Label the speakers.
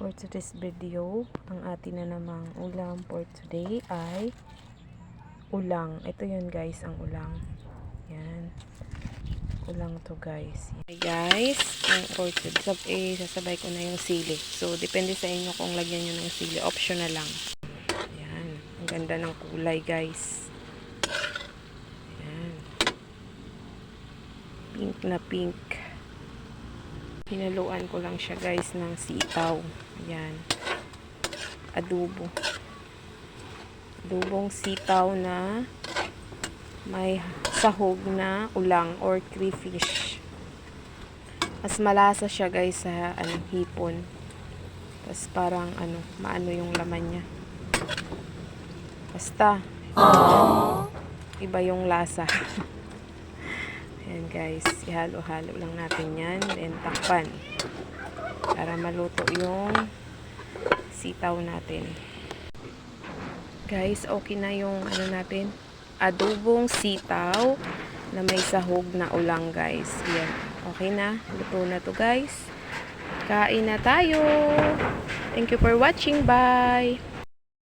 Speaker 1: For today's video, ang atin na namang ulam for today ay ulang. Ito yun guys, ang ulang. Yan. Ulang to guys. Okay guys, for today, sasabay ko na yung sili. So, depende sa inyo kung lagyan nyo ng sili. Optional lang. Yan. Ang ganda ng kulay guys. Yan. Pink na pink. Hinaluan ko lang siya guys ng sitaw. Ayan. Adobo. Adobong sitaw na may sahog na ulang or crayfish. Mas malasa siya guys sa hipon. Tapos parang maano yung laman niya. Basta iba yung lasa. Ayan guys, ihalo-halo lang natin yan. Then takpan. Para maluto yung sitaw natin. Guys, okay na yung natin. Adobong sitaw na may sahog na ulang guys. Yan. Okay na. Luto na to guys. Kain na tayo. Thank you for watching. Bye!